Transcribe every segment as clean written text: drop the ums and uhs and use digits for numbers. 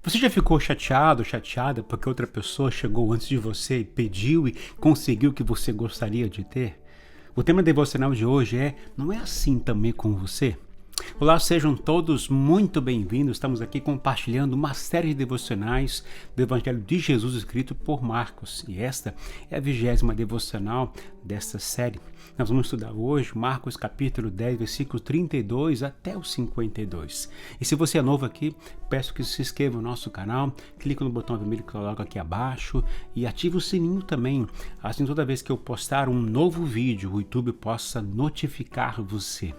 Você já ficou chateado ou chateada porque outra pessoa chegou antes de você e pediu e conseguiu o que você gostaria de ter? O tema devocional de hoje é: não é assim também com você? Olá, sejam todos muito bem-vindos. Estamos aqui compartilhando uma série de devocionais do Evangelho de Jesus escrito por Marcos. E esta é a 20ª devocional desta série. Nós vamos estudar hoje Marcos capítulo 10, versículos 32 até o 52. E se você é novo aqui, peço que se inscreva no nosso canal, clique no botão vermelho que coloca aqui abaixo e ative o sininho também. Assim, toda vez que eu postar um novo vídeo, o YouTube possa notificar você.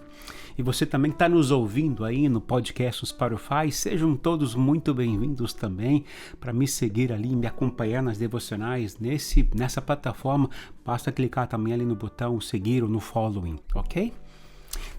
E você também que está nos ouvindo aí no podcast Spotify, sejam todos muito bem-vindos também. Para me seguir ali e me acompanhar nas devocionais nessa plataforma, basta clicar também ali no botão seguir ou no following, ok?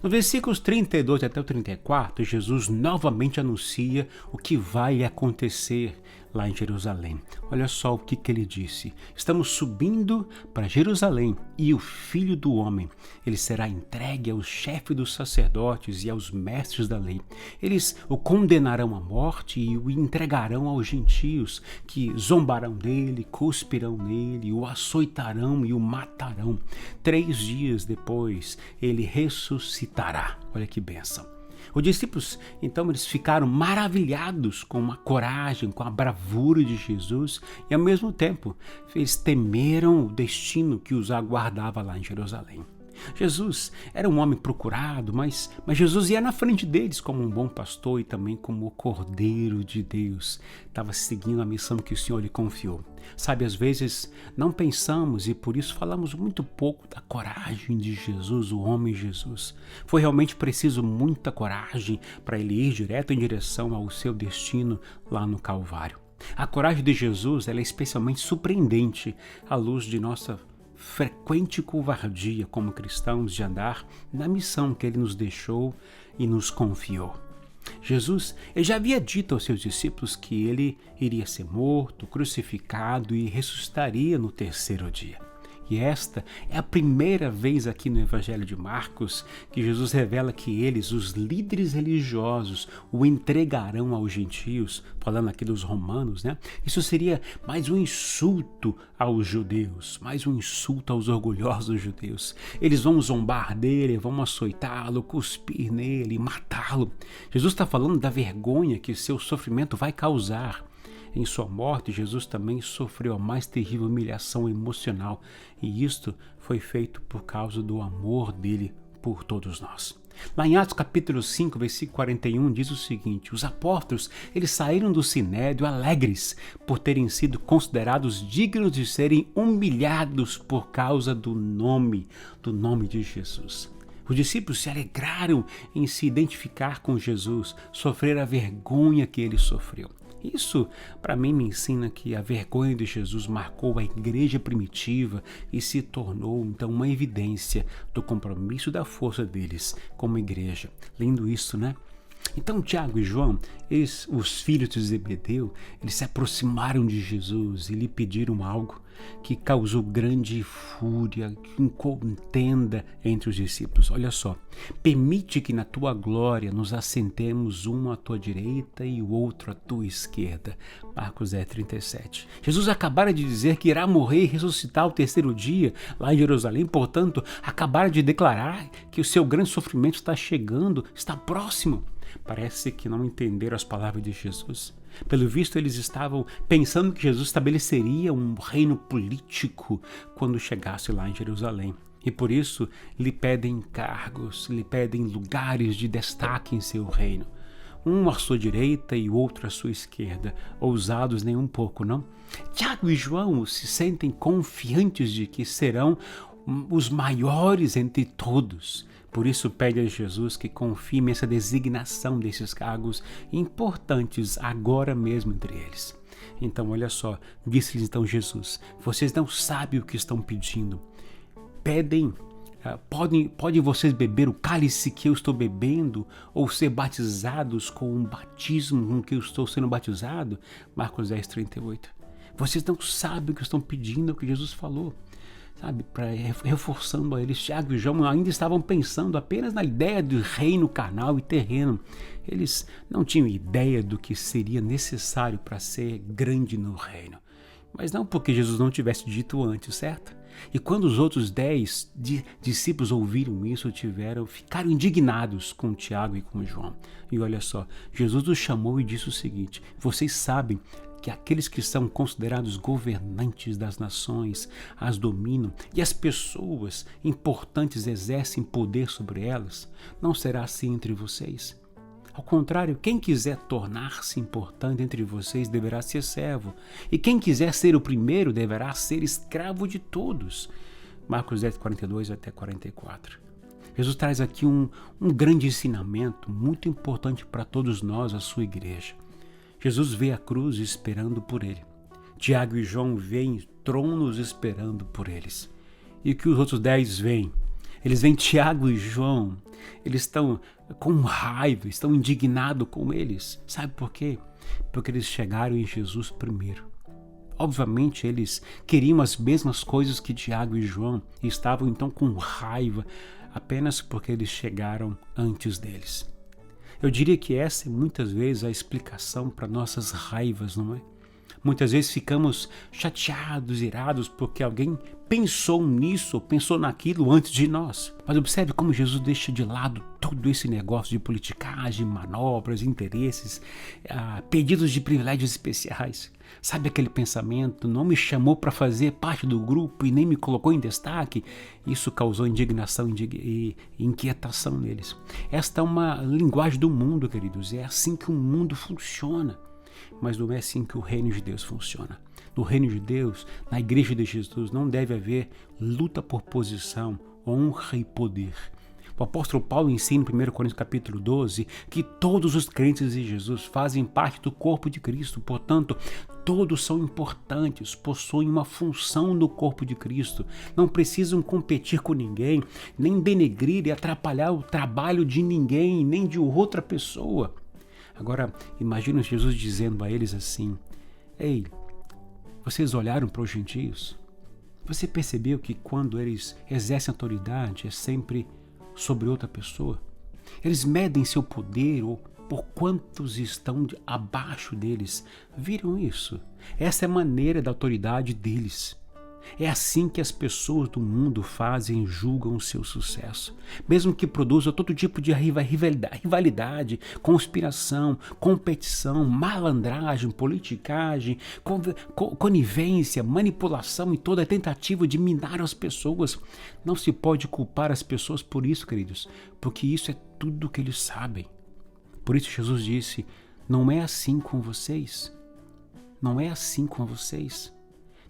Nos versículos 32 até o 34, Jesus novamente anuncia o que vai acontecer lá em Jerusalém. Olha só o que ele disse: estamos subindo para Jerusalém e o Filho do Homem, ele será entregue ao chefe dos sacerdotes e aos mestres da lei. Eles o condenarão à morte e o entregarão aos gentios, que zombarão dele, cuspirão nele, o açoitarão e o matarão. 3 dias depois, ele ressuscitará. Olha que bênção. Os discípulos, então, eles ficaram maravilhados com a coragem, com a bravura de Jesus e, ao mesmo tempo, eles temeram o destino que os aguardava lá em Jerusalém. Jesus era um homem procurado, mas Jesus ia na frente deles como um bom pastor e também como o Cordeiro de Deus. Estava seguindo a missão que o Senhor lhe confiou. Sabe, às vezes não pensamos e por isso falamos muito pouco da coragem de Jesus, o homem Jesus. Foi realmente preciso muita coragem para ele ir direto em direção ao seu destino lá no Calvário. A coragem de Jesus ela é especialmente surpreendente à luz de nossa frequente covardia como cristãos de andar na missão que ele nos deixou e nos confiou. Jesus ele já havia dito aos seus discípulos que ele iria ser morto, crucificado e ressuscitaria no 3º dia. E esta é a primeira vez aqui no Evangelho de Marcos que Jesus revela que eles, os líderes religiosos, o entregarão aos gentios, falando aqui dos romanos, né? Isso seria mais um insulto aos judeus, mais um insulto aos orgulhosos judeus. Eles vão zombar dele, vão açoitá-lo, cuspir nele, matá-lo. Jesus está falando da vergonha que seu sofrimento vai causar. Em sua morte, Jesus também sofreu a mais terrível humilhação emocional, e isto foi feito por causa do amor dele por todos nós. Lá em Atos capítulo 5, versículo 41, diz o seguinte: os apóstolos, eles saíram do sinédrio alegres por terem sido considerados dignos de serem humilhados por causa do nome de Jesus. Os discípulos se alegraram em se identificar com Jesus, sofrer a vergonha que ele sofreu. Isso, para mim, me ensina que a vergonha de Jesus marcou a igreja primitiva e se tornou, então, uma evidência do compromisso e da força deles como igreja. Lindo isso, né? Então, Tiago e João, os filhos de Zebedeu, eles se aproximaram de Jesus e lhe pediram algo que causou grande fúria, contenda entre os discípulos. Olha só: permite que na tua glória nos assentemos um à tua direita e o outro à tua esquerda. Marcos 10:37. Jesus acabara de dizer que irá morrer e ressuscitar ao 3º dia lá em Jerusalém, portanto, acabara de declarar que o seu grande sofrimento está chegando, está próximo. Parece que não entenderam as palavras de Jesus. Pelo visto, eles estavam pensando que Jesus estabeleceria um reino político quando chegasse lá em Jerusalém. E por isso lhe pedem cargos, lhe pedem lugares de destaque em seu reino. Um à sua direita e o outro à sua esquerda. Ousados nem um pouco, não? Tiago e João se sentem confiantes de que serão os maiores entre todos. Por isso pede a Jesus que confirme essa designação desses cargos importantes agora mesmo entre eles. Então, olha só, disse-lhes então Jesus: vocês não sabem o que estão pedindo. Podem vocês beber o cálice que eu estou bebendo ou ser batizados com o batismo com que eu estou sendo batizado? Marcos 10:38. Vocês não sabem o que estão pedindo, é o que Jesus falou. sabe, reforçando a eles. Tiago e João ainda estavam pensando apenas na ideia do reino carnal e terreno. Eles não tinham ideia do que seria necessário para ser grande no reino. Mas não porque Jesus não tivesse dito antes, certo? E quando os outros 10 discípulos ouviram isso, ficaram indignados com Tiago e com João. E olha só, Jesus os chamou e disse o seguinte: vocês sabem que aqueles que são considerados governantes das nações as dominam e as pessoas importantes exercem poder sobre elas. Não será assim entre vocês. Ao contrário, quem quiser tornar-se importante entre vocês deverá ser servo, e quem quiser ser o primeiro deverá ser escravo de todos. Marcos 10, 42 até 44. Jesus traz aqui um grande ensinamento muito importante para todos nós, a sua igreja. Jesus vê a cruz esperando por ele. Tiago e João veem tronos esperando por eles. E o que os outros 10 veem? Eles veem Tiago e João, eles estão com raiva, estão indignados com eles. Sabe por quê? Porque eles chegaram em Jesus primeiro. Obviamente eles queriam as mesmas coisas que Tiago e João e estavam então com raiva apenas porque eles chegaram antes deles. Eu diria que essa é muitas vezes a explicação para nossas raivas, não é? Muitas vezes ficamos chateados, irados, porque alguém pensou nisso ou pensou naquilo antes de nós. Mas observe como Jesus deixa de lado todo esse negócio de politicagem, manobras, interesses, pedidos de privilégios especiais. Sabe aquele pensamento, não me chamou para fazer parte do grupo e nem me colocou em destaque? Isso causou indignação e inquietação neles. Esta é uma linguagem do mundo, queridos, é assim que o mundo funciona. Mas não é assim que o reino de Deus funciona. No reino de Deus, na igreja de Jesus, não deve haver luta por posição, honra e poder. O apóstolo Paulo ensina em 1 Coríntios capítulo 12 que todos os crentes em Jesus fazem parte do corpo de Cristo. Portanto, todos são importantes, possuem uma função no corpo de Cristo. Não precisam competir com ninguém, nem denegrir e atrapalhar o trabalho de ninguém, nem de outra pessoa. Agora, imagina Jesus dizendo a eles assim: ei, vocês olharam para os gentios? Você percebeu que quando eles exercem autoridade é sempre sobre outra pessoa? Eles medem seu poder ou por quantos estão abaixo deles. Viram isso? Essa é a maneira da autoridade deles. É assim que as pessoas do mundo fazem e julgam o seu sucesso. Mesmo que produza todo tipo de rivalidade, conspiração, competição, malandragem, politicagem, conivência, manipulação e toda a tentativa de minar as pessoas. Não se pode culpar as pessoas por isso, queridos, porque isso é tudo que eles sabem. Por isso Jesus disse: não é assim com vocês. Não é assim com vocês.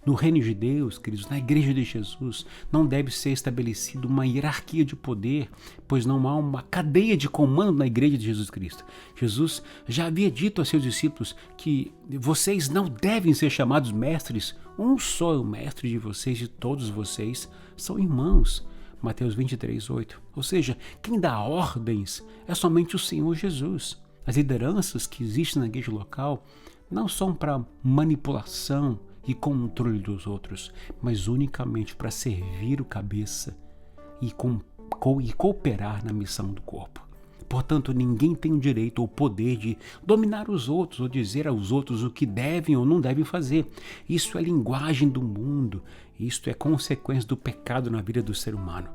No reino de Deus, queridos, na igreja de Jesus, não deve ser estabelecida uma hierarquia de poder, pois não há uma cadeia de comando na igreja de Jesus Cristo. Jesus já havia dito a seus discípulos que vocês não devem ser chamados mestres, um só é o mestre de vocês e todos vocês são irmãos. Mateus 23, 8. Ou seja, quem dá ordens é somente o Senhor Jesus. As lideranças que existem na igreja local não são para manipulação e controle dos outros, mas unicamente para servir o cabeça e cooperar na missão do corpo. Portanto, ninguém tem o direito ou o poder de dominar os outros ou dizer aos outros o que devem ou não devem fazer. Isso é linguagem do mundo, isto é consequência do pecado na vida do ser humano.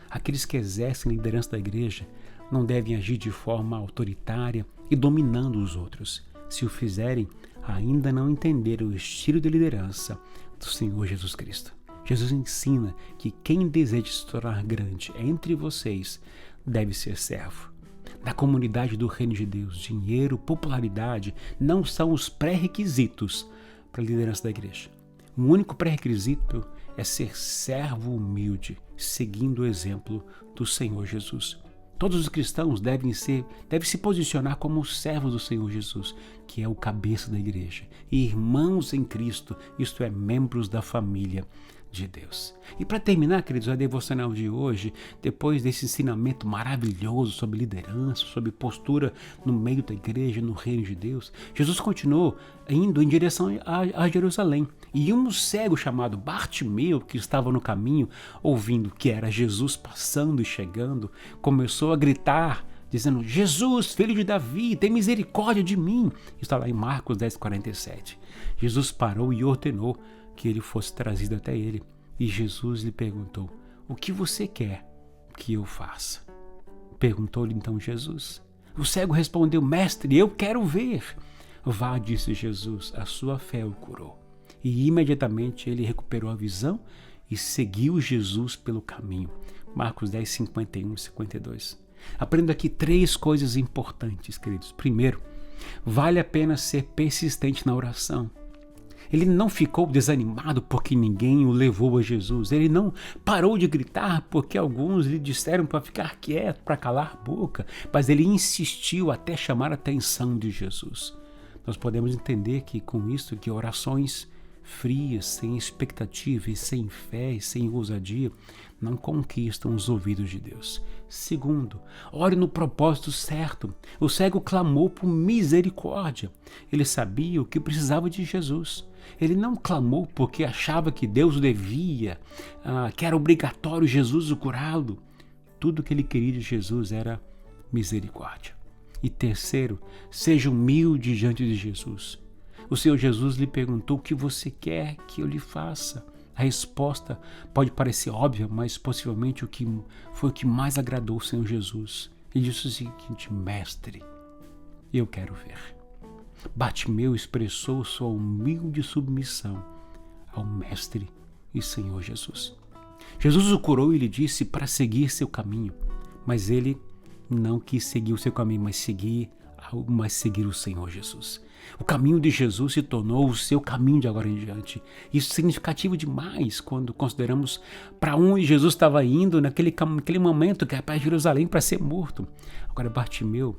Aqueles que exercem a liderança da igreja não devem agir de forma autoritária e dominando os outros. Se o fizerem, ainda não entenderam o estilo de liderança do Senhor Jesus Cristo. Jesus ensina que quem deseja se tornar grande entre vocês deve ser servo. Na comunidade do reino de Deus, dinheiro, popularidade não são os pré-requisitos para a liderança da igreja. O único pré-requisito é ser servo humilde, seguindo o exemplo do Senhor Jesus. Todos os cristãos devem se posicionar como servos do Senhor Jesus, que é o cabeça da igreja, e irmãos em Cristo, isto é, membros da família de Deus. E para terminar, queridos, a devocional de hoje, depois desse ensinamento maravilhoso sobre liderança, sobre postura no meio da igreja, no reino de Deus, Jesus continuou indo em direção a Jerusalém. E um cego chamado Bartimeu, que estava no caminho, ouvindo que era Jesus passando e chegando, começou a gritar, dizendo: Jesus, filho de Davi, tem misericórdia de mim. Está lá em Marcos 10:47. Jesus parou e ordenou que ele fosse trazido até ele. E Jesus lhe perguntou: o que você quer que eu faça? Perguntou-lhe então Jesus. O cego respondeu: Mestre, eu quero ver. Vá, disse Jesus, a sua fé o curou. E imediatamente ele recuperou a visão e seguiu Jesus pelo caminho. Marcos 10:51 e 52. Aprendo aqui 3 coisas importantes, queridos. Primeiro, vale a pena ser persistente na oração. Ele não ficou desanimado porque ninguém o levou a Jesus. Ele não parou de gritar porque alguns lhe disseram para ficar quieto, para calar a boca. Mas ele insistiu até chamar a atenção de Jesus. Nós podemos entender que com isso, que orações frias, sem expectativa e sem fé e sem ousadia, não conquistam os ouvidos de Deus. Segundo, ore no propósito certo. O cego clamou por misericórdia. Ele sabia o que precisava de Jesus. Ele não clamou porque achava que Deus o devia, que era obrigatório Jesus o curá-lo. Tudo que ele queria de Jesus era misericórdia. E terceiro, seja humilde diante de Jesus. O Senhor Jesus lhe perguntou: o que você quer que eu lhe faça? A resposta pode parecer óbvia, mas possivelmente foi o que mais agradou o Senhor Jesus. Ele disse o seguinte: Mestre, eu quero ver. Bartimeu expressou sua humilde submissão ao Mestre e Senhor Jesus. Jesus o curou e lhe disse para seguir seu caminho, mas ele não quis seguir o seu caminho, mas seguir o Senhor Jesus. O caminho de Jesus se tornou o seu caminho de agora em diante. Isso é significativo demais quando consideramos para onde Jesus estava indo naquele momento, que era para Jerusalém, para ser morto. Agora Bartimeu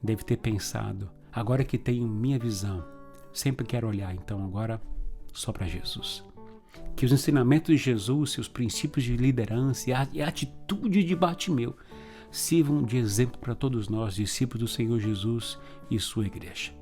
deve ter pensado: agora que tenho minha visão, sempre quero olhar, então agora só para Jesus. Que os ensinamentos de Jesus, seus princípios de liderança e a atitude de Bartimeu sirvam de exemplo para todos nós, discípulos do Senhor Jesus e sua igreja.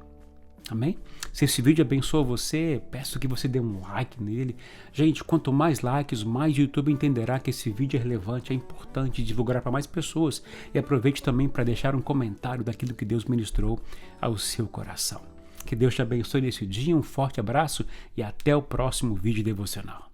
Amém? Se esse vídeo abençoou você, peço que você dê um like nele. Gente, quanto mais likes, mais o YouTube entenderá que esse vídeo é relevante, é importante divulgar para mais pessoas. E aproveite também para deixar um comentário daquilo que Deus ministrou ao seu coração. Que Deus te abençoe nesse dia, um forte abraço e até o próximo vídeo devocional.